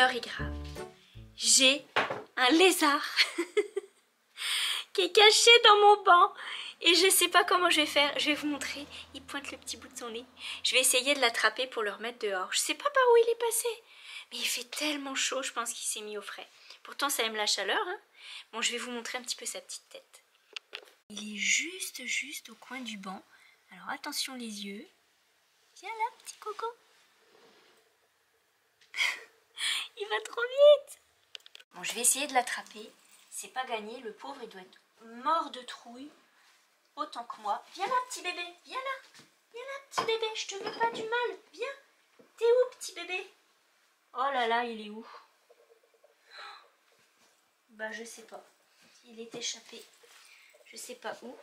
l'heure est grave. J'ai un lézard qui est caché dans mon banc. Et je sais pas comment je vais faire. Je vais vous montrer. Il pointe le petit bout de son nez. Je vais essayer de l'attraper pour le remettre dehors. Je sais pas par où il est passé. Mais il fait tellement chaud, je pense qu'il s'est mis au frais. Pourtant, ça aime la chaleur. Hein. Bon, je vais vous montrer un petit peu sa petite tête. Il est juste au coin du banc. Alors attention les yeux. Viens là, petit coco. Il va trop vite. Bon, je vais essayer de l'attraper. C'est pas gagné. Le pauvre, il doit être mort de trouille. Autant que moi. Viens là, petit bébé. Viens là. Viens là, petit bébé. Je te veux pas du mal. Viens. T'es où, petit bébé? Oh là là, il est où? Bah, je sais pas. Il est échappé. Je sais pas où.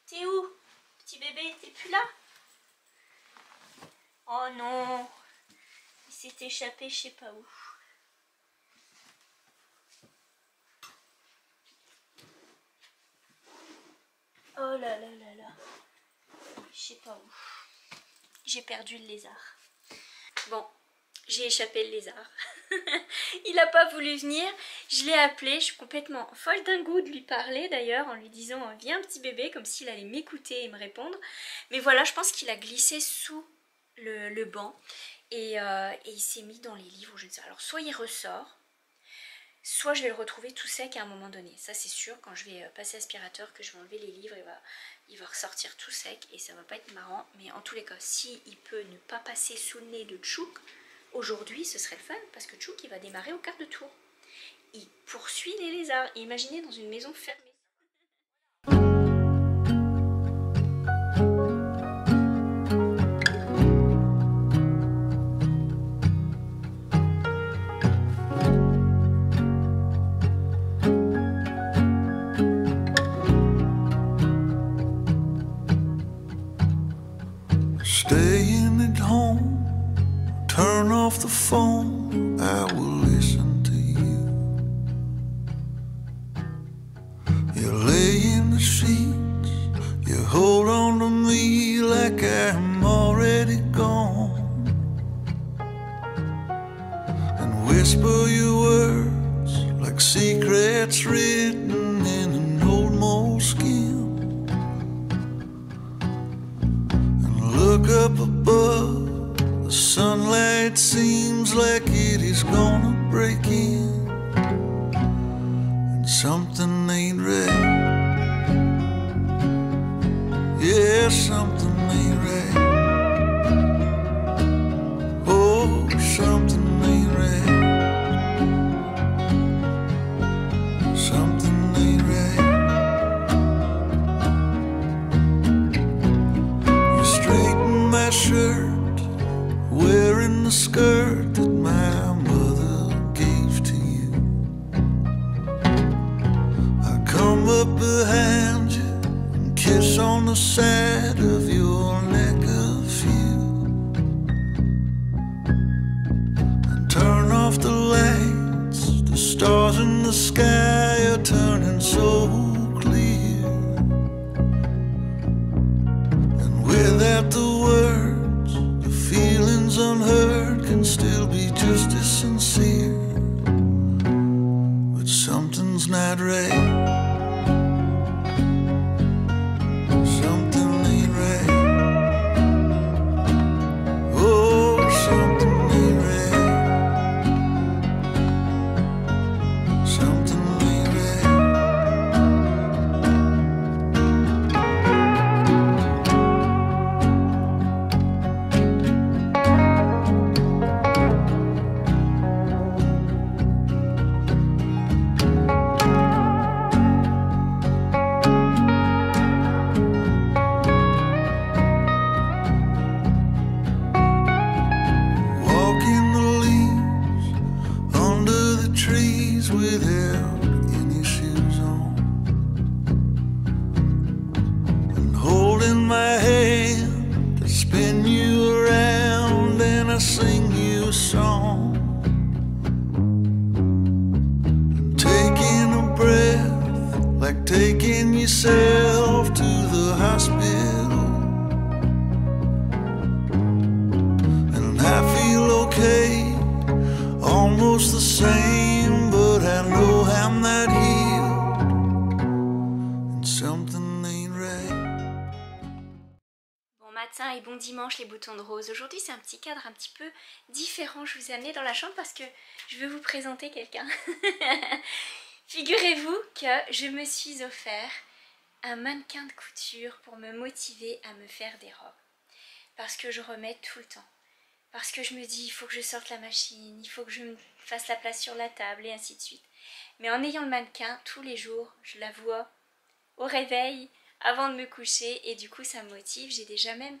T'es où, petit bébé? T'es plus là? Oh non. Il s'est échappé, je sais pas où. Oh là là là là. Je sais pas où. J'ai perdu le lézard. Bon, j'ai échappé le lézard. Il n'a pas voulu venir. Je l'ai appelé. Je suis complètement folle d'un goût de lui parler d'ailleurs en lui disant viens petit bébé, comme s'il allait m'écouter et me répondre. Mais voilà, je pense qu'il a glissé sous le banc et il s'est mis dans les livres. Je ne sais. Alors soit il ressort, soit je vais le retrouver tout sec à un moment donné. Ça c'est sûr, quand je vais passer aspirateur, que je vais enlever les livres, il va ressortir tout sec et ça va pas être marrant. Mais en tous les cas, si il peut ne pas passer sous le nez de Tchouk, aujourd'hui ce serait le fun parce que Tchouk il va démarrer au quart de tour. Il poursuit les lézards. Et imaginez dans une maison fermée. Staying at home, turn off the phone, I will listen to you. You lay in the sheets, you hold on to me like I'm already gone, and whisper your words like secrets written in an old moleskin. Look up above, the sunlight seems like it is gonna break in, and something ain't right. Yeah, something ain't right. Oh, something ain't right. Something ain't right. My shirt, wearing the skirt that my mother gave to you. I come up behind you and kiss on the side of your neck a few, and turn off the lights. The stars in the sky are turning so clear, and without the words, the feelings unheard can still be just as sincere. But something's not right. Something ain't right. Oh, something ain't right. Something ain't right. Without any shoes on, and holding my hand to spin you around, and I sing you a song, and taking a breath like taking yourself to the hospital, and I feel okay matin et bon dimanche les boutons de rose. Aujourd'hui c'est un petit cadre un petit peu différent. Je vous ai amené dans la chambre parce que je veux vous présenter quelqu'un. Figurez-vous que je me suis offert un mannequin de couture pour me motiver à me faire des robes. Parce que je remets tout le temps. Parce que je me dis il faut que je sorte la machine, il faut que je me fasse la place sur la table et ainsi de suite. Mais en ayant le mannequin, tous les jours, je la vois au réveil, avant de me coucher, et du coup ça me motive. J'ai déjà même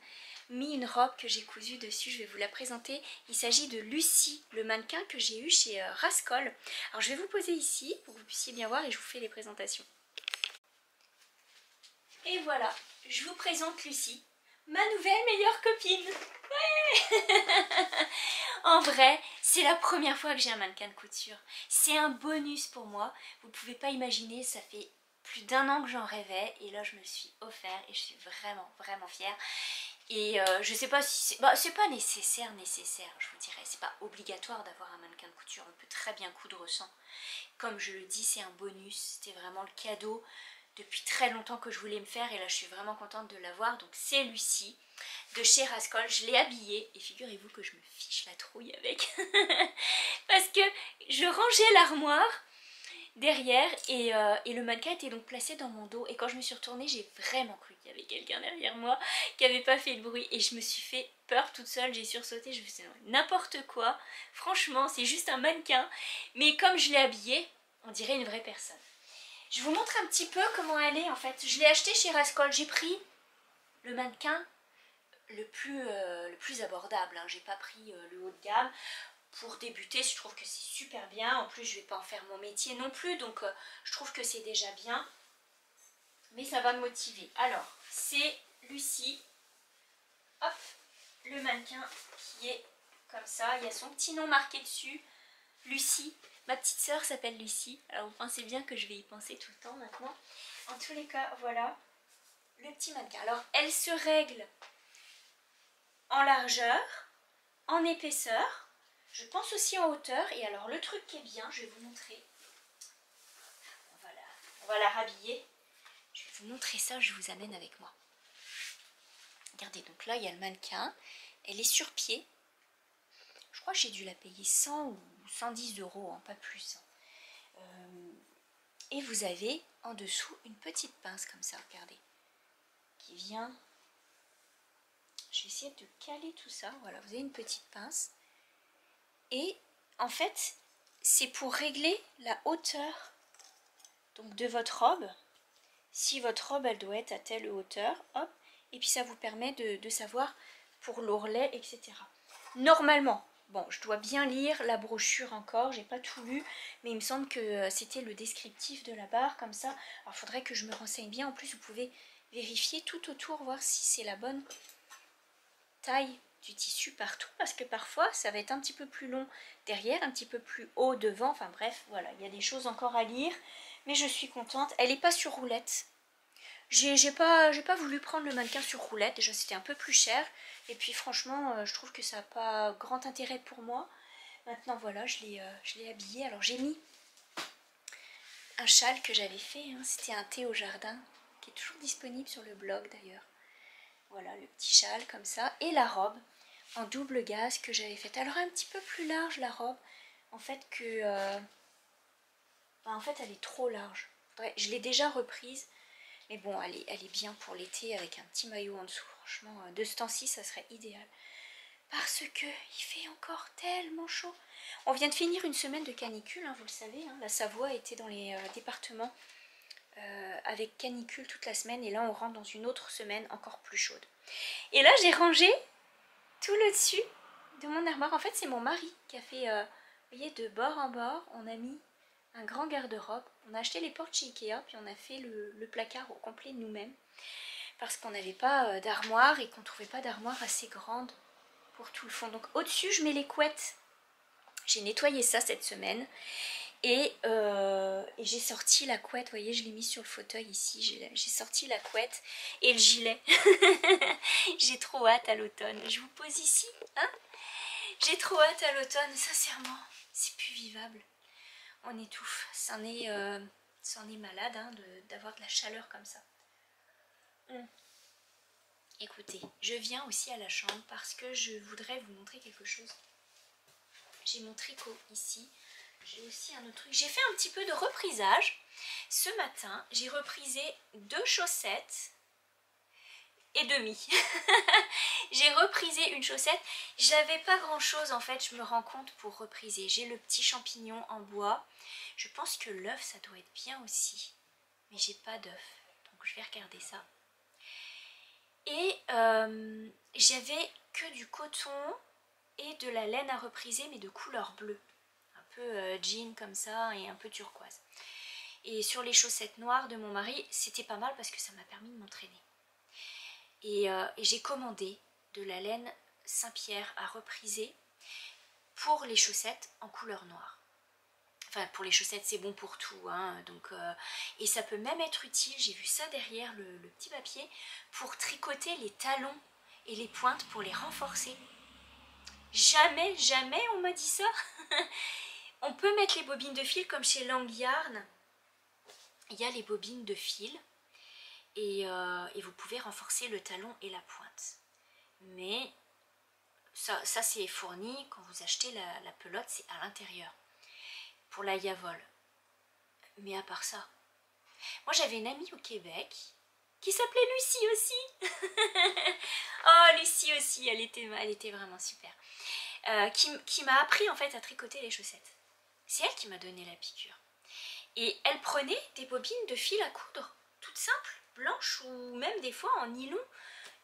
mis une robe que j'ai cousue dessus, je vais vous la présenter. Il s'agit de Lucie, le mannequin que j'ai eu chez Rascol. Alors je vais vous poser ici pour que vous puissiez bien voir et je vous fais les présentations. Et voilà, je vous présente Lucie, ma nouvelle meilleure copine. Ouais. En vrai, c'est la première fois que j'ai un mannequin de couture. C'est un bonus pour moi. Vous ne pouvez pas imaginer, ça fait plus d'1 an que j'en rêvais et là je me suis offert et je suis vraiment fière. Et je sais pas si c'est pas nécessaire, je vous dirais. C'est pas obligatoire d'avoir un mannequin de couture. On peut très bien coudre sans. Comme je le dis, c'est un bonus. C'était vraiment le cadeau depuis très longtemps que je voulais me faire et là je suis vraiment contente de l'avoir. Donc c'est Lucie de chez Rascol. Je l'ai habillée et figurez-vous que je me fiche la trouille avec. Parce que je rangeais l'armoire derrière et le mannequin était donc placé dans mon dos et quand je me suis retournée j'ai vraiment cru qu'il y avait quelqu'un derrière moi qui n'avait pas fait de bruit et je me suis fait peur toute seule, j'ai sursauté, je me suis dit n'importe quoi, franchement c'est juste un mannequin, mais comme je l'ai habillée on dirait une vraie personne. Je vous montre un petit peu comment elle est en fait. Je l'ai acheté chez Rascol, j'ai pris le mannequin le plus abordable, hein. J'ai pas pris le haut de gamme. Pour débuter, je trouve que c'est super bien. En plus, je vais pas en faire mon métier non plus, donc je trouve que c'est déjà bien. Mais ça va me motiver. Alors, c'est Lucie. Hop, le mannequin qui est comme ça. Il y a son petit nom marqué dessus. Lucie. Ma petite sœur s'appelle Lucie. Alors, vous pensez bien que je vais y penser tout le temps maintenant. En tous les cas, voilà le petit mannequin. Alors, elle se règle en largeur, en épaisseur. Je pense aussi en hauteur. Et alors le truc qui est bien, je vais vous montrer. On va la rhabiller. Je vais vous montrer ça, je vous amène avec moi. Regardez, donc là il y a le mannequin. Elle est sur pied. Je crois que j'ai dû la payer 100 ou 110 €, hein, pas plus. Et vous avez en dessous une petite pince comme ça, regardez. Qui vient... Je vais essayer de caler tout ça. Voilà, vous avez une petite pince. Et en fait, c'est pour régler la hauteur donc, de votre robe. Si votre robe, elle doit être à telle hauteur, hop, et puis ça vous permet de savoir pour l'ourlet, etc. Normalement, bon, je dois bien lire la brochure encore, j'ai pas tout lu, mais il me semble que c'était le descriptif de la barre, comme ça. Alors, il faudrait que je me renseigne bien. En plus, vous pouvez vérifier tout autour, voir si c'est la bonne taille du tissu partout, parce que parfois ça va être un petit peu plus long derrière, un petit peu plus haut devant, enfin bref, voilà, il y a des choses encore à lire, mais je suis contente. Elle n'est pas sur roulette. J'ai pas voulu prendre le mannequin sur roulette, déjà c'était un peu plus cher, et puis franchement je trouve que ça n'a pas grand intérêt pour moi. Maintenant voilà, je l'ai habillée. Alors j'ai mis un châle que j'avais fait, hein. C'était un thé au jardin, qui est toujours disponible sur le blog d'ailleurs. Voilà, le petit châle comme ça, et la robe en double gaze que j'avais faite. Alors un petit peu plus large la robe, en fait que... en fait elle est trop large. Je l'ai déjà reprise, mais bon elle est bien pour l'été avec un petit maillot en dessous. Franchement, de ce temps-ci ça serait idéal. Parce que il fait encore tellement chaud. On vient de finir une semaine de canicule, hein, vous le savez. Hein, la Savoie était dans les départements avec canicule toute la semaine. Et là on rentre dans une autre semaine encore plus chaude. Et là j'ai rangé tout le dessus de mon armoire. En fait c'est mon mari qui a fait, vous voyez, de bord en bord, on a mis un grand garde-robe. On a acheté les portes chez Ikea, puis on a fait le placard au complet nous-mêmes. Parce qu'on n'avait pas d'armoire et qu'on ne trouvait pas d'armoire assez grande pour tout le fond. Donc au-dessus je mets les couettes. J'ai nettoyé ça cette semaine. Et j'ai sorti la couette, vous voyez, je l'ai mis sur le fauteuil ici, j'ai sorti la couette et le gilet. J'ai trop hâte à l'automne. Je vous pose ici, hein? J'ai trop hâte à l'automne, sincèrement, c'est plus vivable. On étouffe, c'en est malade, hein, d'avoir de la chaleur comme ça. écoutez, je viens aussi à la chambre parce que je voudrais vous montrer quelque chose. J'ai mon tricot ici. J'ai aussi un autre truc. J'ai fait un petit peu de reprisage. Ce matin, j'ai reprisé 2 chaussettes et demi. J'ai reprisé une chaussette. J'avais pas grand chose en fait, je me rends compte, pour repriser. J'ai le petit champignon en bois. Je pense que l'œuf ça doit être bien aussi. Mais j'ai pas d'œuf. Donc je vais regarder ça. Et j'avais que du coton et de la laine à repriser, mais de couleur bleue. Un peu jean comme ça et un peu turquoise. Et sur les chaussettes noires de mon mari, c'était pas mal parce que ça m'a permis de m'entraîner. Et j'ai commandé de la laine Saint-Pierre à repriser pour les chaussettes en couleur noire. Enfin, pour les chaussettes, c'est bon pour tout, hein, donc, et ça peut même être utile, j'ai vu ça derrière le petit papier, pour tricoter les talons et les pointes pour les renforcer. Jamais, jamais on m'a dit ça. On peut mettre les bobines de fil comme chez Lang Yarn. Il y a les bobines de fil et vous pouvez renforcer le talon et la pointe. Mais ça c'est fourni quand vous achetez la pelote, c'est à l'intérieur. Pour la Yavol. Mais à part ça, moi j'avais une amie au Québec qui s'appelait Lucie aussi. Oh Lucie aussi, elle était vraiment super. Qui m'a appris en fait à tricoter les chaussettes. C'est elle qui m'a donné la piqûre. Et elle prenait des bobines de fil à coudre, toutes simples, blanches ou même des fois en nylon.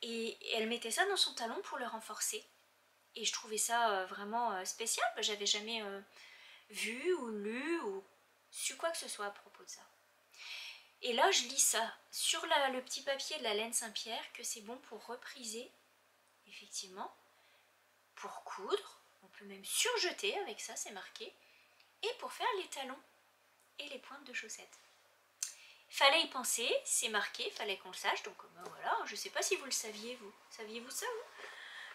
Et elle mettait ça dans son talon pour le renforcer. Et je trouvais ça vraiment spécial. J'avais jamais vu ou lu ou su quoi que ce soit à propos de ça. Et là je lis ça sur le petit papier de la laine Saint-Pierre que c'est bon pour repriser, effectivement, pour coudre, on peut même surjeter avec ça, c'est marqué, et pour faire les talons et les pointes de chaussettes. Fallait y penser, c'est marqué, fallait qu'on le sache, donc ben voilà, je sais pas si vous le saviez vous. Saviez-vous ça vous?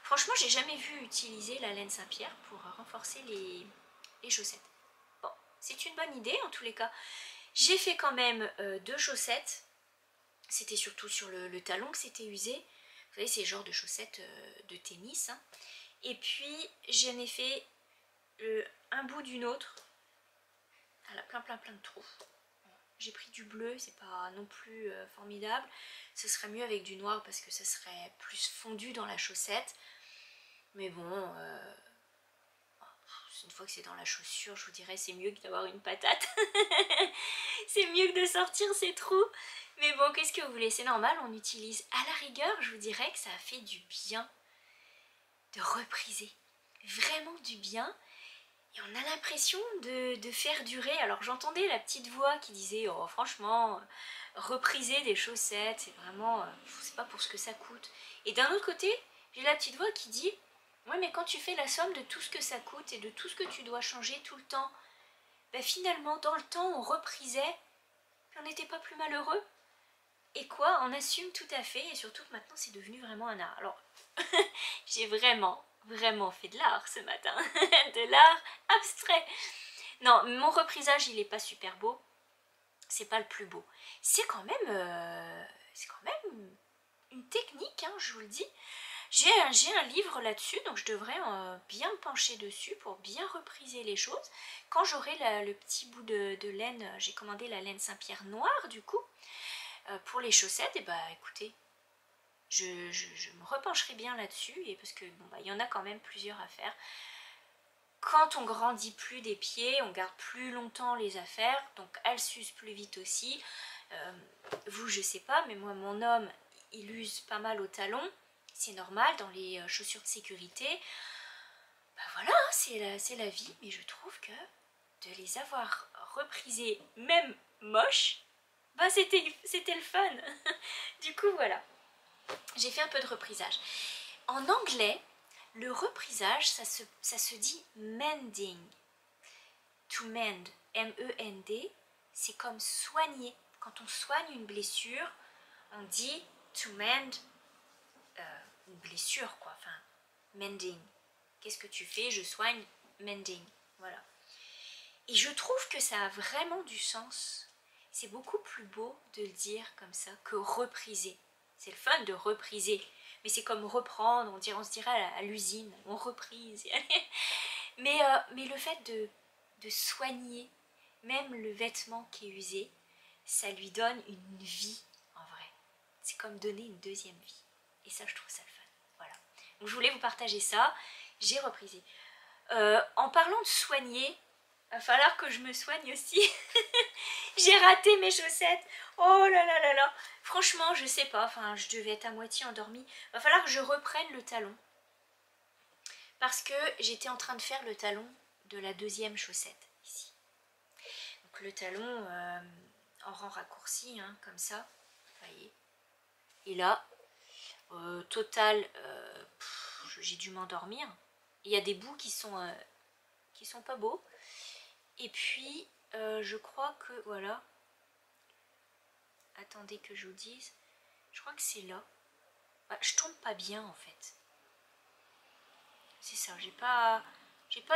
Franchement j'ai jamais vu utiliser la laine Saint-Pierre pour renforcer les chaussettes. Bon, c'est une bonne idée en tous les cas. J'ai fait quand même 2 chaussettes. C'était surtout sur le talon que c'était usé. Vous savez, c'est genre de chaussettes de tennis. Hein. Et puis j'en ai fait un bout d'une autre. Elle a plein de trous. J'ai pris du bleu, c'est pas non plus formidable. Ce serait mieux avec du noir parce que ça serait plus fondu dans la chaussette. Mais bon... une fois que c'est dans la chaussure, je vous dirais c'est mieux que d'avoir une patate. C'est mieux que de sortir ces trous. Mais bon, qu'est-ce que vous voulez, c'est normal, on utilise. À la rigueur, je vous dirais que ça a fait du bien de repriser. Vraiment du bien. Et on a l'impression de faire durer. Alors j'entendais la petite voix qui disait « Oh franchement, repriser des chaussettes, c'est vraiment... c'est pas pour ce que ça coûte. » Et d'un autre côté, j'ai la petite voix qui dit « Ouais, mais quand tu fais la somme de tout ce que ça coûte et de tout ce que tu dois changer tout le temps, ben finalement, dans le temps, on reprisait, on n'était pas plus malheureux. Et quoi, on assume tout à fait, et surtout que maintenant, c'est devenu vraiment un art. » Alors, j'ai vraiment fait de l'art ce matin. De l'art abstrait. Non, mon reprisage, il n'est pas super beau. C'est pas le plus beau. C'est quand même une technique, hein, je vous le dis. J'ai un livre là-dessus, donc je devrais bien me pencher dessus pour bien repriser les choses. Quand j'aurai le petit bout de laine, j'ai commandé la laine Saint-Pierre noire du coup, pour les chaussettes, et bah écoutez, je me repencherai bien là-dessus, et parce que bon, bah, y en a quand même plusieurs à faire. Quand on grandit plus des pieds, on garde plus longtemps les affaires, donc elles s'usent plus vite aussi. Vous, je sais pas, mais moi, mon homme, il use pas mal au talon. C'est normal dans les chaussures de sécurité. Ben voilà, c'est la vie. Mais je trouve que de les avoir reprisées, même moches, ben c'était le fun. Du coup, voilà. J'ai fait un peu de reprisage. En anglais, le reprisage, ça se dit mending. To mend, M-E-N-D, c'est comme soigner. Quand on soigne une blessure, on dit to mend une blessure, quoi. Enfin, mending. Qu'est-ce que tu fais? Je soigne, mending. Voilà. Et je trouve que ça a vraiment du sens. C'est beaucoup plus beau de le dire comme ça que repriser. C'est le fun de repriser. mais c'est comme reprendre, on se dirait à l'usine, on reprise. mais le fait de soigner même le vêtement qui est usé, ça lui donne une vie en vrai. C'est comme donner une deuxième vie. Et ça, je trouve ça le fun. Voilà. Donc je voulais vous partager ça. J'ai reprisé. En parlant de soigner, il va falloir que je me soigne aussi. J'ai raté mes chaussettes. Oh là là là là. Franchement, je sais pas. Enfin, je devais être à moitié endormie. Il va falloir que je reprenne le talon. Parce que j'étais en train de faire le talon de la deuxième chaussette, ici. Donc le talon en rang raccourci, hein, comme ça. Vous voyez. Et là, total, j'ai dû m'endormir. Il y a des bouts qui sont pas beaux. Et puis, je crois que, voilà. Attendez que je vous dise. Je crois que c'est là. Bah, je tombe pas bien, en fait. C'est ça, j'ai pas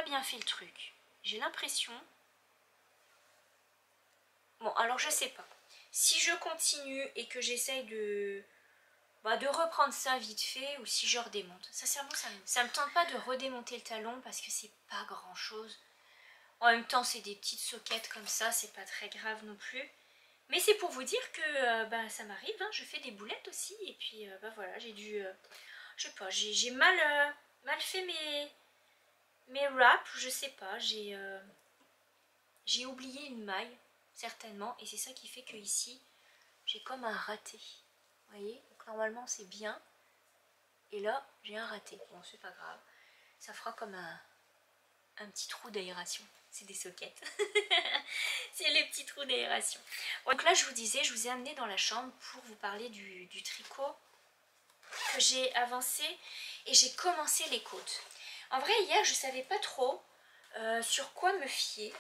bien fait le truc. J'ai l'impression... Bon, alors je sais pas. Si je continue et que j'essaye de reprendre ça vite fait, ou si je redémonte. Sincèrement, ça me tente pas de redémonter le talon parce que c'est pas grand chose. En même temps, c'est des petites soquettes comme ça, c'est pas très grave non plus. Mais c'est pour vous dire que ça m'arrive, hein, je fais des boulettes aussi. Et puis voilà, j'ai dû... je sais pas, j'ai mal fait mes wraps, je sais pas. J'ai oublié une maille, certainement. Et c'est ça qui fait que ici, j'ai comme un raté. Vous voyez, donc normalement c'est bien. Et là, j'ai un raté. Bon, c'est pas grave. Ça fera comme un petit trou d'aération. C'est des soquettes. C'est les petits trous d'aération. Donc là, je vous disais, je vous ai amené dans la chambre pour vous parler du tricot que j'ai avancé et j'ai commencé les côtes. En vrai, hier, je savais pas trop sur quoi me fier.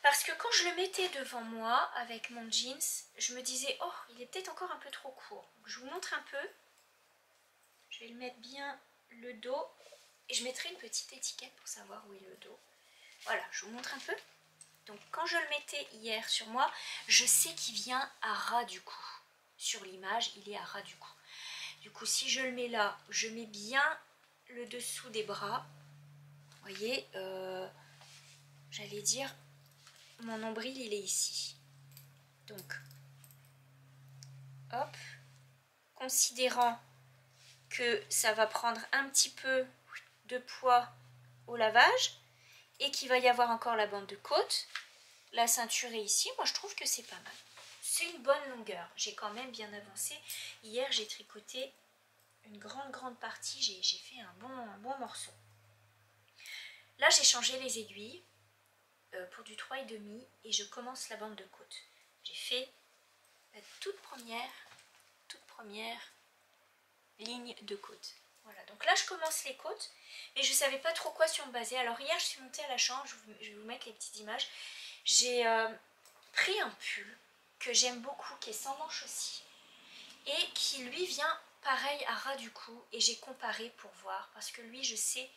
Parce que quand je le mettais devant moi avec mon jeans, je me disais, oh, il est peut-être encore un peu trop court. Donc, je vous montre un peu. Je vais le mettre bien le dos. Et je mettrai une petite étiquette pour savoir où est le dos. Voilà, je vous montre un peu. Donc quand je le mettais hier sur moi, je sais qu'il vient à ras du cou. Sur l'image, il est à ras du cou. Du coup, si je le mets là, je mets bien le dessous des bras. Vous voyez, j'allais dire, mon nombril, il est ici. Donc, hop, considérant que ça va prendre un petit peu de poids au lavage et qu'il va y avoir encore la bande de côte, la ceinture est ici. Moi, je trouve que c'est pas mal. C'est une bonne longueur. J'ai quand même bien avancé. Hier, j'ai tricoté une grande partie. J'ai fait un bon morceau. Là, j'ai changé les aiguilles pour du 3,5 et je commence la bande de côte. J'ai fait la toute première ligne de côte. Voilà, donc là je commence les côtes, mais je savais pas trop quoi sur me baser. Alors hier je suis montée à la chambre, je vais vous mettre les petites images. J'ai pris un pull que j'aime beaucoup, qui est sans manches aussi, et qui lui vient pareil à ras du cou, et j'ai comparé pour voir, parce que lui je sais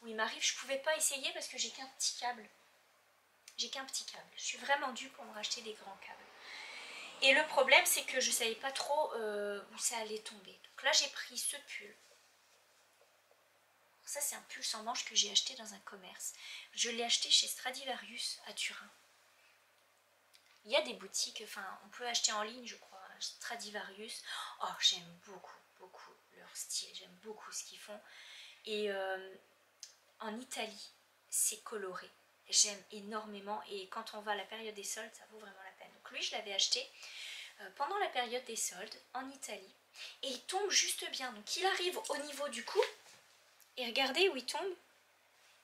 où il m'arrive. Je pouvais pas essayer parce que j'ai qu'un petit câble. J'ai qu'un petit câble. Je suis vraiment due pour me racheter des grands câbles. Et le problème c'est que je savais pas trop où ça allait tomber. Donc là j'ai pris ce pull. Ça, c'est un pull sans manches que j'ai acheté dans un commerce. Je l'ai acheté chez Stradivarius à Turin. Il y a des boutiques, enfin, on peut acheter en ligne, je crois, Stradivarius. Oh, j'aime beaucoup leur style. J'aime beaucoup ce qu'ils font. Et en Italie, c'est coloré. J'aime énormément. Et quand on va à la période des soldes, ça vaut vraiment la peine. Donc lui, je l'avais acheté pendant la période des soldes en Italie. Et il tombe juste bien. Donc il arrive au niveau du cou. Et regardez où il tombe.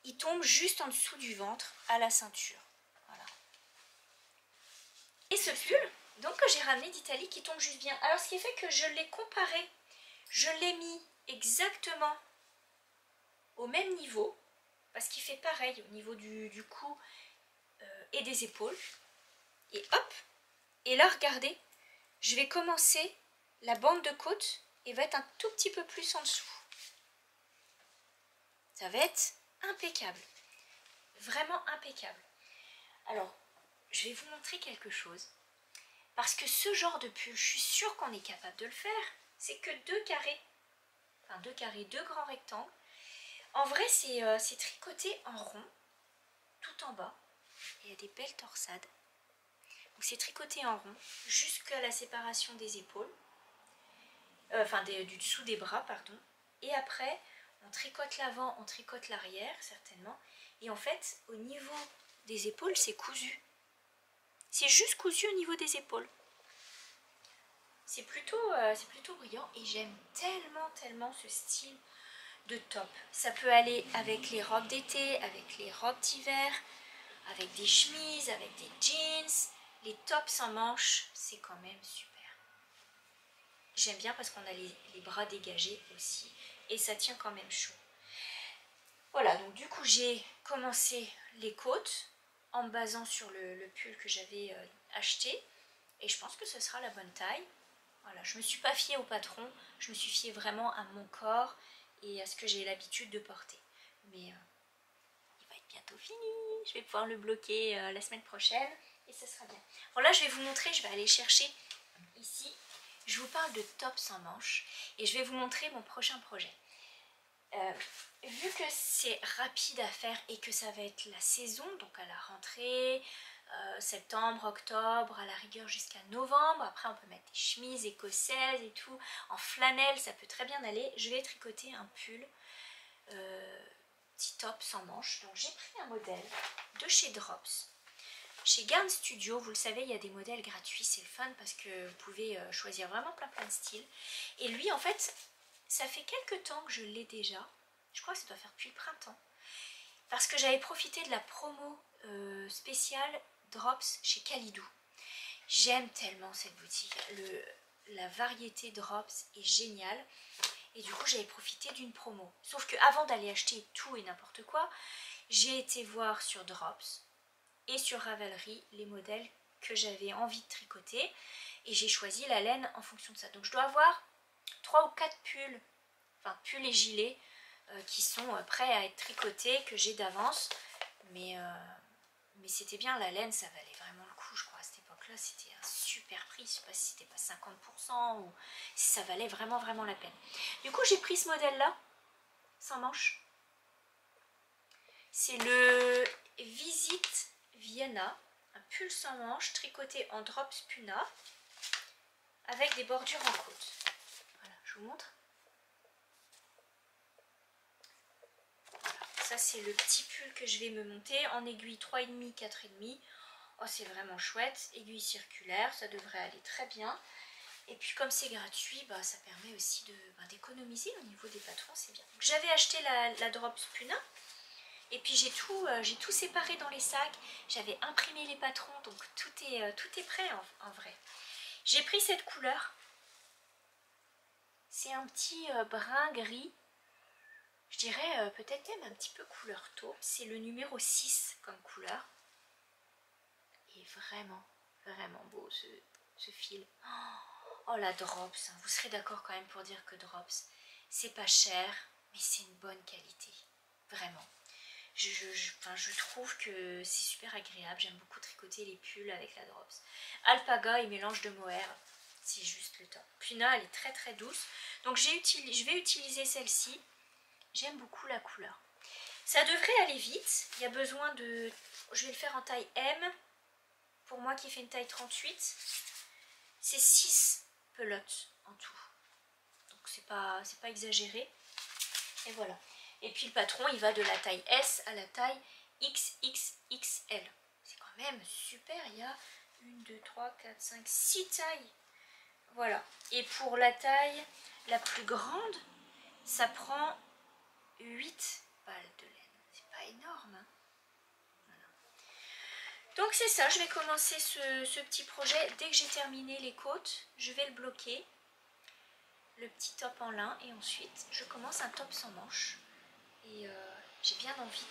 Il tombe juste en dessous du ventre, à la ceinture. Voilà. Et ce pull, donc que j'ai ramené d'Italie, qui tombe juste bien. Alors ce qui fait que je l'ai comparé. Je l'ai mis exactement au même niveau. Parce qu'il fait pareil au niveau du cou et des épaules. Et hop. Et là, regardez. Je vais commencer la bande de côte et va être un tout petit peu plus en dessous. Ça va être impeccable. Vraiment impeccable. Alors, je vais vous montrer quelque chose. Parce que ce genre de pull, je suis sûre qu'on est capable de le faire. c'est que 2 carrés, enfin 2 carrés, 2 grands rectangles. En vrai c'est tricoté en rond, tout en bas, et il y a des belles torsades. Donc c'est tricoté en rond jusqu'à la séparation des épaules, enfin du dessous des bras, pardon. Et après, on tricote l'avant, on tricote l'arrière, certainement. Et en fait, au niveau des épaules, c'est cousu. C'est juste cousu au niveau des épaules. C'est plutôt brillant et j'aime tellement ce style de top. Ça peut aller avec les robes d'été, avec les robes d'hiver, avec des chemises, avec des jeans. Les tops sans manches, c'est quand même super. J'aime bien parce qu'on a les bras dégagés aussi et ça tient quand même chaud. Voilà, donc du coup j'ai commencé les côtes en me basant sur le pull que j'avais acheté et je pense que ce sera la bonne taille. Voilà, je ne me suis pas fiée au patron, je me suis fiée vraiment à mon corps et à ce que j'ai l'habitude de porter. Mais il va être bientôt fini, je vais pouvoir le bloquer la semaine prochaine et ça sera bien. Bon là je vais vous montrer, je vais aller chercher ici. Je vous parle de top sans manches et je vais vous montrer mon prochain projet. Vu que c'est rapide à faire et que ça va être la saison, donc à la rentrée, septembre, octobre, à la rigueur jusqu'à novembre, après on peut mettre des chemises écossaises et tout, en flanelle, ça peut très bien aller. Je vais tricoter un pull, petit top sans manches. Donc j'ai pris un modèle de chez Drops. Chez Garn Studio, vous le savez, il y a des modèles gratuits, c'est le fun parce que vous pouvez choisir vraiment plein de styles. Et lui, en fait, ça fait quelques temps que je l'ai déjà. Je crois que ça doit faire depuis le printemps. Parce que j'avais profité de la promo spéciale Drops chez Kalidou. J'aime tellement cette boutique. La variété Drops est géniale. Et du coup, j'avais profité d'une promo. Sauf qu'avant d'aller acheter tout et n'importe quoi, j'ai été voir sur Drops et sur Ravelry les modèles que j'avais envie de tricoter et j'ai choisi la laine en fonction de ça. Donc je dois avoir 3 ou 4 pulls, enfin pulls et gilets qui sont prêts à être tricotés, que j'ai d'avance, mais c'était bien, la laine ça valait vraiment le coup. Je crois à cette époque là c'était un super prix, je sais pas si c'était pas 50% ou si ça valait vraiment la peine. Du coup j'ai pris ce modèle là sans manches, c'est le Visite Vienna, un pull sans manches tricoté en Drops Puna avec des bordures en côte. Voilà, je vous montre. Voilà, ça c'est le petit pull que je vais me monter en aiguille 3,5, 4,5. Oh, c'est vraiment chouette, aiguille circulaire, ça devrait aller très bien. Et puis comme c'est gratuit, bah, ça permet aussi d'économiser au niveau des patrons, c'est bien. J'avais acheté la Drops Puna. Et puis j'ai tout séparé dans les sacs, j'avais imprimé les patrons, donc tout est prêt en vrai. J'ai pris cette couleur, c'est un petit brun gris, je dirais peut-être même un petit peu couleur taupe, c'est le numéro 6 comme couleur. Et vraiment beau ce fil. Oh la Drops, hein. Vous serez d'accord quand même pour dire que Drops, c'est pas cher, mais c'est une bonne qualité, vraiment. Je trouve que c'est super agréable, j'aime beaucoup tricoter les pulls avec la Drops. Alpaga et mélange de mohair, c'est juste le top. Puna, elle est très douce, donc je vais utiliser celle-ci, j'aime beaucoup la couleur. Ça devrait aller vite, il y a besoin de... Je vais le faire en taille M, pour moi qui fait une taille 38, c'est 6 pelotes en tout, donc c'est pas exagéré, et voilà. Et puis le patron, il va de la taille S à la taille XXXL. C'est quand même super, il y a 1, 2, 3, 4, 5, 6 tailles. Voilà. Et pour la taille la plus grande, ça prend 8 balles de laine. C'est pas énorme, hein. Voilà. Donc c'est ça, je vais commencer ce petit projet. Dès que j'ai terminé les côtes, je vais le bloquer. Le petit top en lin et ensuite je commence un top sans manches. Et j'ai bien envie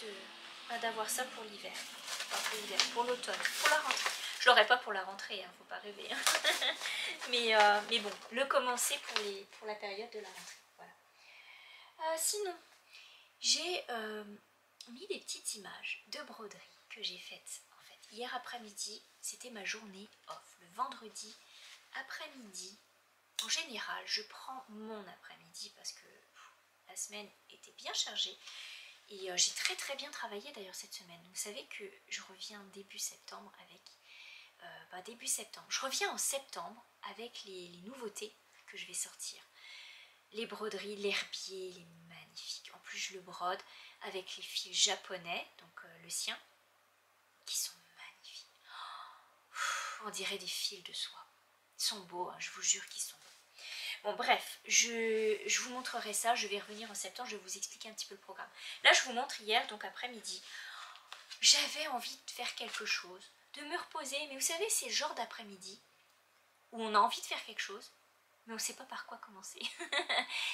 d'avoir ça pour l'hiver. Enfin, pour l'hiver, pour l'automne, pour la rentrée. Je l'aurai pas pour la rentrée, hein, faut pas rêver. Hein. mais bon, le commencer pour la période de la rentrée. Voilà. Sinon, j'ai mis des petites images de broderie que j'ai faites en fait. Hier après-midi, c'était ma journée off. Le vendredi après-midi, en général, je prends mon après-midi parce que la semaine était bien chargée. Et j'ai très bien travaillé d'ailleurs cette semaine. Vous savez que je reviens début septembre avec... début septembre. Je reviens en septembre avec les nouveautés que je vais sortir. Les broderies, l'herbier, il est magnifique. En plus je le brode avec les fils japonais, donc le sien, qui sont magnifiques. On dirait des fils de soie. Ils sont beaux, hein, je vous jure qu'ils sont beaux. Bon bref, je vous montrerai ça, je vais revenir en septembre, je vais vous expliquer un petit peu le programme. Là je vous montre hier, donc après-midi, j'avais envie de faire quelque chose, de me reposer, mais vous savez c'est le genre d'après-midi où on a envie de faire quelque chose, mais on ne sait pas par quoi commencer.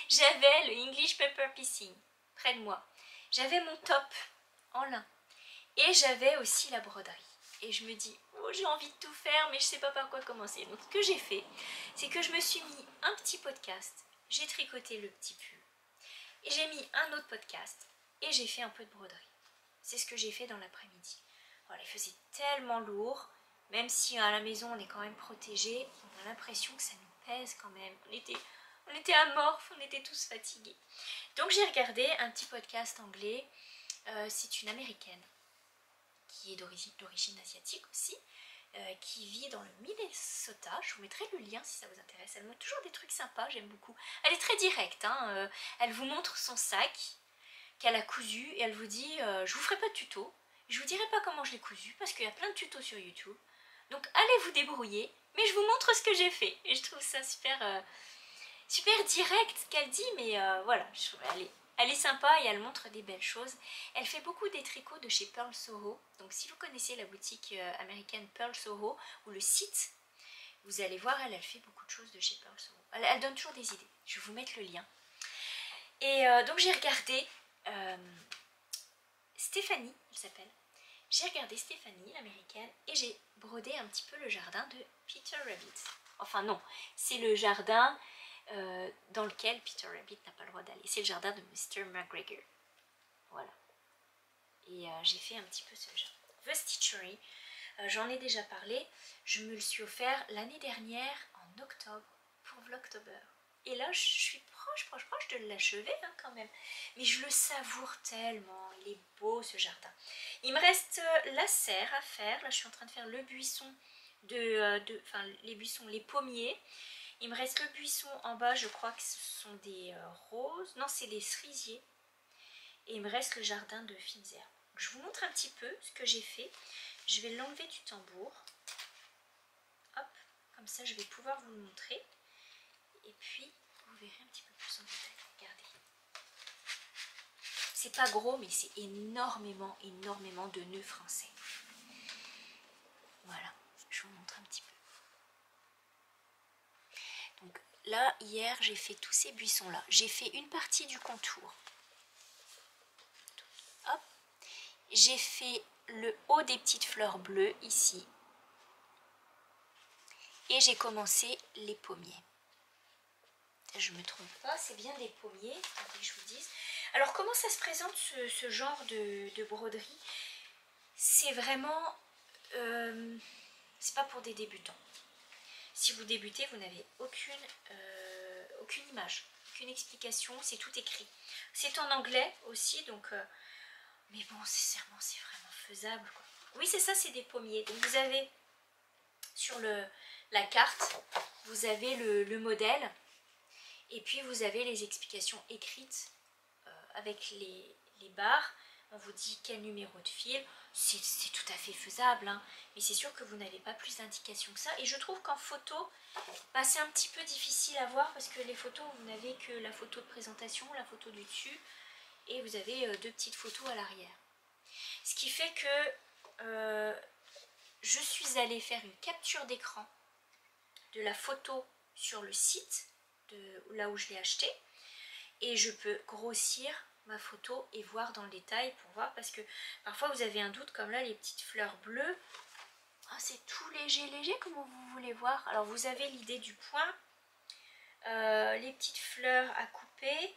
J'avais le English Paper Piecing près de moi, j'avais mon top en lin, et j'avais aussi la broderie. Et je me dis, oh j'ai envie de tout faire mais je sais pas par quoi commencer. Donc ce que j'ai fait, c'est que je me suis mis un petit podcast, j'ai tricoté le petit pull, et j'ai mis un autre podcast, et j'ai fait un peu de broderie. C'est ce que j'ai fait dans l'après-midi. Voilà, il faisait tellement lourd, même si à la maison on est quand même protégé, on a l'impression que ça nous pèse quand même. On était amorphes, on était tous fatigués. Donc j'ai regardé un petit podcast anglais, c'est une américaine, qui est d'origine asiatique aussi, qui vit dans le Minnesota. Je vous mettrai le lien si ça vous intéresse. Elle montre toujours des trucs sympas, j'aime beaucoup. Elle est très directe, hein, elle vous montre son sac qu'elle a cousu et elle vous dit je vous ferai pas de tuto, je vous dirai pas comment je l'ai cousu parce qu'il y a plein de tutos sur YouTube. Donc allez vous débrouiller, mais je vous montre ce que j'ai fait. Et je trouve ça super direct ce qu'elle dit, mais voilà, je trouve, elle est sympa et elle montre des belles choses. Elle fait beaucoup des tricots de chez Pearl Soho. Donc si vous connaissez la boutique américaine Pearl Soho ou le site, vous allez voir, elle fait beaucoup de choses de chez Pearl Soho. Elle donne toujours des idées. Je vais vous mettre le lien. Et donc j'ai regardé Stéphanie, elle s'appelle. J'ai regardé Stéphanie, l'américaine, et j'ai brodé un petit peu le jardin de Peter Rabbit. Enfin non, c'est le jardin dans lequel Peter Rabbit n'a pas le droit d'aller. C'est le jardin de Mr. McGregor. Voilà. Et j'ai fait un petit peu ce jardin. The Stitchery, j'en ai déjà parlé. Je me le suis offert l'année dernière en octobre pour Vlogtober. Et là, je suis proche de l'achever hein, quand même. Mais je le savoure tellement. Il est beau ce jardin. Il me reste la serre à faire. Là, je suis en train de faire le buisson les pommiers. Il me reste le buisson en bas. Je crois que ce sont des roses. Non, c'est des cerisiers. Et il me reste le jardin de fines herbes. Je vous montre un petit peu ce que j'ai fait. Je vais l'enlever du tambour. Hop, comme ça, je vais pouvoir vous le montrer. Et puis, vous verrez un petit peu plus en détail. Regardez. C'est pas gros, mais c'est énormément de nœuds français. Voilà, je vous montre un petit peu. Donc là, hier, j'ai fait tous ces buissons-là. J'ai fait une partie du contour. Hop. J'ai fait le haut des petites fleurs bleues, ici. Et j'ai commencé les pommiers. Je me trompe pas, c'est bien des pommiers, attendez que je vous dise. Alors comment ça se présente ce genre de broderie? C'est vraiment, c'est pas pour des débutants. Si vous débutez, vous n'avez aucune image, aucune explication, c'est tout écrit. C'est en anglais aussi, donc, mais bon, c'est vraiment faisable, quoi. Oui, c'est ça, c'est des pommiers. Donc vous avez sur la carte, vous avez le modèle. Et puis vous avez les explications écrites avec les barres. On vous dit quel numéro de fil. C'est tout à fait faisable, hein. Mais c'est sûr que vous n'avez pas plus d'indications que ça. Et je trouve qu'en photo, c'est un petit peu difficile à voir parce que les photos, vous n'avez que la photo de présentation, la photo du dessus. Et vous avez deux petites photos à l'arrière. Ce qui fait que je suis allée faire une capture d'écran de la photo sur le site. Là où je l'ai acheté, et je peux grossir ma photo et voir dans le détail pour voir, parce que parfois vous avez un doute, comme là les petites fleurs bleues, c'est tout léger comme vous voulez voir. Alors vous avez l'idée du point, les petites fleurs à couper,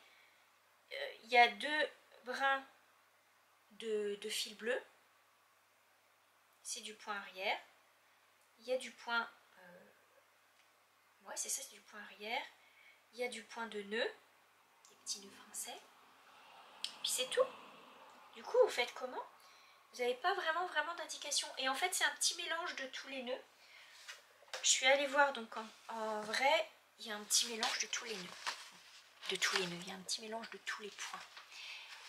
il y a deux brins de fil bleu, c'est du point arrière, il y a du point c'est ça, c'est du point arrière. Il y a du point de nœud, des petits nœuds français. Puis c'est tout. Du coup, vous faites comment? Vous n'avez pas vraiment d'indication. Et en fait, c'est un petit mélange de tous les nœuds. Je suis allée voir, donc en vrai, il y a un petit mélange de tous les nœuds. Il y a un petit mélange de tous les points.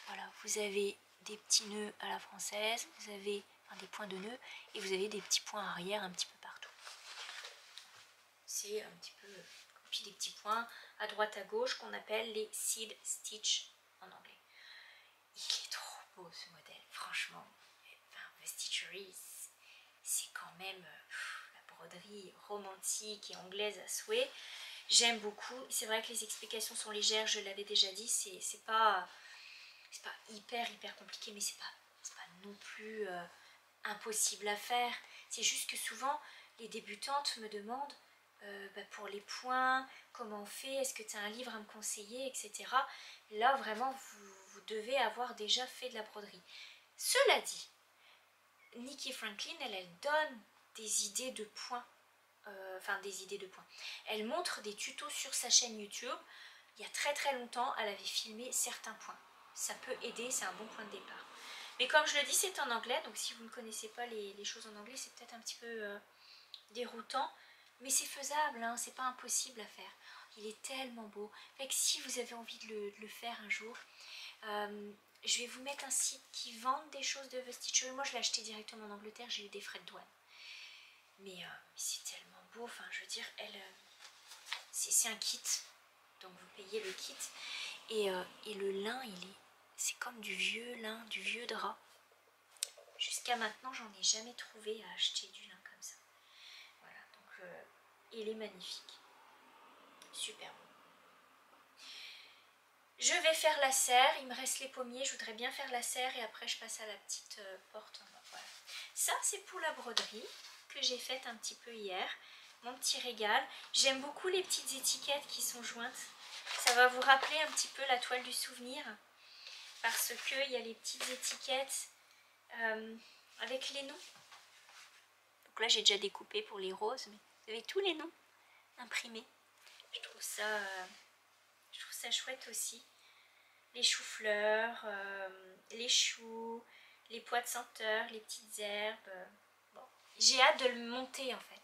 Voilà, vous avez des petits nœuds à la française, vous avez des points de nœuds, et vous avez des petits points arrière un petit peu partout. C'est un petit peu, puis des petits points à droite à gauche qu'on appelle les seed stitch en anglais. Il est trop beau ce modèle, franchement. Vestigerie, c'est quand même la broderie romantique et anglaise à souhait. J'aime beaucoup. C'est vrai que les explications sont légères, je l'avais déjà dit, c'est pas hyper compliqué, mais c'est pas non plus impossible à faire. C'est juste que souvent les débutantes me demandent pour les points, comment on fait, est-ce que tu as un livre à me conseiller, etc. Là vraiment vous devez avoir déjà fait de la broderie. Cela dit, Nikki Franklin, elle donne des idées de points, Elle montre des tutos sur sa chaîne YouTube. Il y a très longtemps, elle avait filmé certains points. Ça peut aider, c'est un bon point de départ. Mais comme je le dis, c'est en anglais, donc si vous ne connaissez pas les choses en anglais, c'est peut-être un petit peu déroutant. Mais c'est faisable, hein, c'est pas impossible à faire. Il est tellement beau. Fait que si vous avez envie de le faire un jour, je vais vous mettre un site qui vend des choses de vestigerie. Moi je l'ai acheté directement en Angleterre, j'ai eu des frais de douane. Mais c'est tellement beau, enfin je veux dire, c'est un kit. Donc vous payez le kit. Et le lin, c'est comme du vieux lin, du vieux drap. Jusqu'à maintenant, j'en ai jamais trouvé à acheter du lin comme ça. Voilà, donc il est magnifique. Super beau. Je vais faire la serre, il me reste les pommiers, je voudrais bien faire la serre et après je passe à la petite porte en bas. Voilà. Ça c'est pour la broderie que j'ai faite un petit peu hier, mon petit régal. J'aime beaucoup les petites étiquettes qui sont jointes, ça va vous rappeler un petit peu la toile du souvenir parce qu'il y a les petites étiquettes avec les noms. Donc là j'ai déjà découpé pour les roses, mais vous avez tous les noms imprimés. Je trouve ça chouette aussi. Les choux-fleurs, les choux, les pois de senteur, les petites herbes. Bon. J'ai hâte de le monter en fait.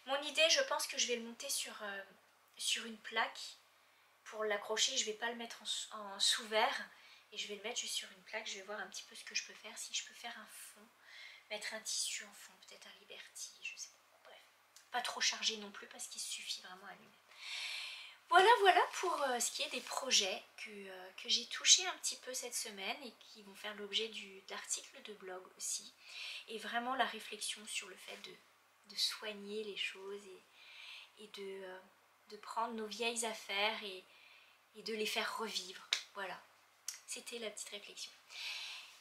Mon idée, je pense que je vais le monter sur une plaque pour l'accrocher. Je vais pas le mettre en sous-verre et je vais le mettre juste sur une plaque. Je vais voir un petit peu ce que je peux faire. Si je peux faire un fond, mettre un tissu en fond, peut-être un Liberty, je sais pas. Bref, pas trop chargé non plus parce qu'il suffit vraiment à lui-même. Voilà pour ce qui est des projets que j'ai touchés un petit peu cette semaine et qui vont faire l'objet de l'article de blog aussi. Et vraiment la réflexion sur le fait de soigner les choses et de prendre nos vieilles affaires et de les faire revivre. Voilà, c'était la petite réflexion.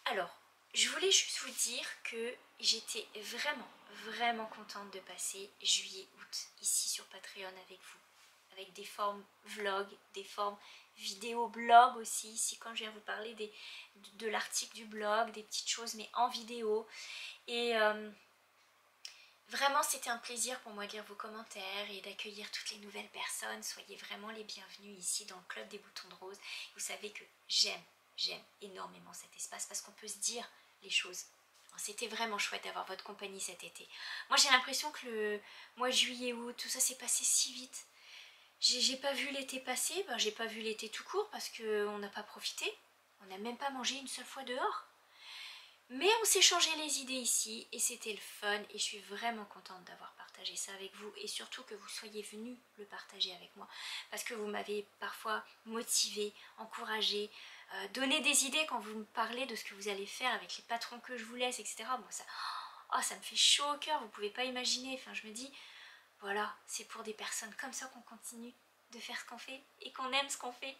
Alors, je voulais juste vous dire que j'étais vraiment contente de passer juillet-août ici sur Patreon avec vous. Avec des formes vlog, des formes vidéo blog aussi, ici quand je viens vous parler de l'article du blog, des petites choses mais en vidéo. Et vraiment c'était un plaisir pour moi de lire vos commentaires et d'accueillir toutes les nouvelles personnes. Soyez vraiment les bienvenus ici dans le club des boutons de rose. Vous savez que j'aime énormément cet espace parce qu'on peut se dire les choses. C'était vraiment chouette d'avoir votre compagnie cet été. Moi j'ai l'impression que le mois juillet-août, tout ça s'est passé si vite. J'ai pas vu l'été passer, j'ai pas vu l'été tout court parce qu'on n'a pas profité. On n'a même pas mangé une seule fois dehors. Mais on s'est changé les idées ici et c'était le fun et je suis vraiment contente d'avoir partagé ça avec vous et surtout que vous soyez venus le partager avec moi parce que vous m'avez parfois motivé, encouragé, donné des idées quand vous me parlez de ce que vous allez faire avec les patrons que je vous laisse, etc. Bon, ça me fait chaud au cœur, vous pouvez pas imaginer. Enfin, je me dis... Voilà, c'est pour des personnes comme ça qu'on continue de faire ce qu'on fait et qu'on aime ce qu'on fait.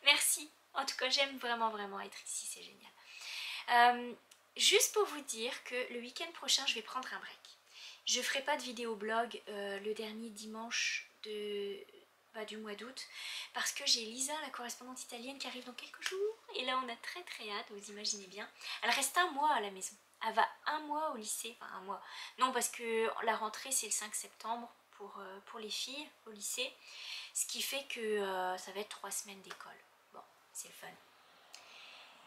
Merci. En tout cas, j'aime vraiment être ici, c'est génial. Juste pour vous dire que le week-end prochain, je vais prendre un break. Je ne ferai pas de vidéo blog le dernier dimanche du mois d'août parce que j'ai Lisa, la correspondante italienne, qui arrive dans quelques jours. Et là, on a très hâte, vous imaginez bien. Elle reste un mois à la maison. Elle va un mois au lycée, enfin un mois. Non, parce que la rentrée, c'est le 5 septembre. pour les filles au lycée. Ce qui fait que ça va être 3 semaines d'école. Bon, c'est le fun.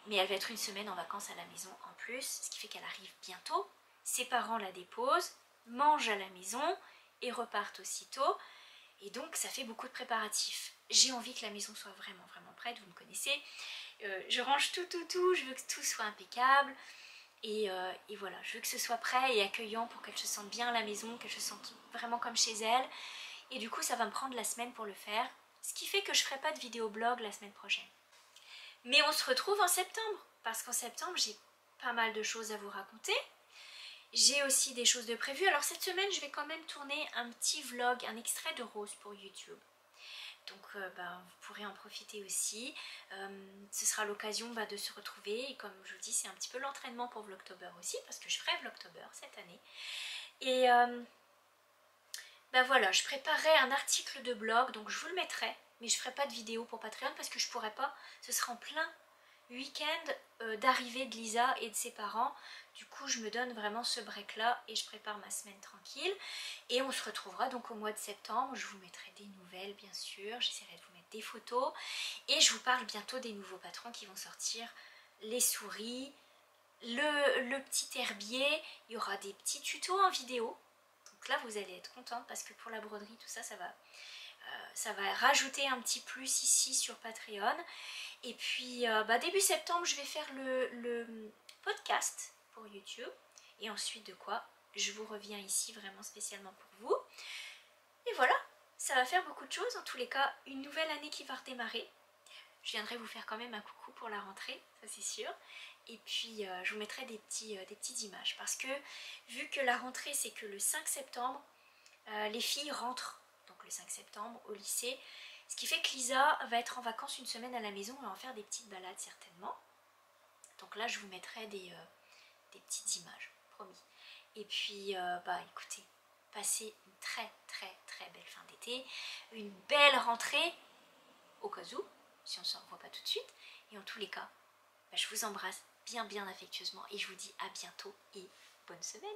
Mais elle va être une semaine en vacances à la maison en plus, ce qui fait qu'elle arrive bientôt. Ses parents la déposent, mangent à la maison et repartent aussitôt. Et donc ça fait beaucoup de préparatifs. J'ai envie que la maison soit vraiment prête, vous me connaissez. Je range tout, je veux que tout soit impeccable. Et voilà, je veux que ce soit prêt et accueillant pour qu'elle se sente bien à la maison, qu'elle se sente vraiment comme chez elle. Et du coup ça va me prendre la semaine pour le faire. Ce qui fait que je ne ferai pas de vidéo blog la semaine prochaine. Mais on se retrouve en septembre, parce qu'en septembre j'ai pas mal de choses à vous raconter. J'ai aussi des choses de prévues. Alors cette semaine je vais quand même tourner un petit vlog, un extrait de Rose pour YouTube. Donc vous pourrez en profiter aussi. Ce sera l'occasion de se retrouver. Et comme je vous dis, c'est un petit peu l'entraînement pour Vlogtober aussi, parce que je ferai Vlogtober cette année. Et voilà, je préparerai un article de blog, donc je vous le mettrai. Mais je ne ferai pas de vidéo pour Patreon parce que je ne pourrai pas. Ce sera en plein week-end d'arrivée de Lisa et de ses parents. Du coup je me donne vraiment ce break là et je prépare ma semaine tranquille. Et on se retrouvera donc au mois de septembre. Je vous mettrai des nouvelles bien sûr. J'essaierai de vous mettre des photos. Et je vous parle bientôt des nouveaux patrons qui vont sortir. Les souris, le petit herbier. Il y aura des petits tutos en vidéo. Donc là vous allez être contente parce que pour la broderie tout ça, ça va rajouter un petit plus ici sur Patreon. Et puis début septembre je vais faire le podcast pour YouTube. Et ensuite de quoi je vous reviens ici vraiment spécialement pour vous. Et voilà, ça va faire beaucoup de choses. En tous les cas, une nouvelle année qui va redémarrer. Je viendrai vous faire quand même un coucou pour la rentrée, ça c'est sûr. Et puis je vous mettrai des petites images. Parce que vu que la rentrée c'est que le 5 septembre, les filles rentrent donc le 5 septembre au lycée. Ce qui fait que Lisa va être en vacances une semaine à la maison. On va en faire des petites balades certainement. Donc là je vous mettrai des petites images, promis. Et puis écoutez, passez une très belle fin d'été. Une belle rentrée, au cas où, si on ne se revoit pas tout de suite. Et en tous les cas, je vous embrasse bien affectueusement. Et je vous dis à bientôt et bonne semaine.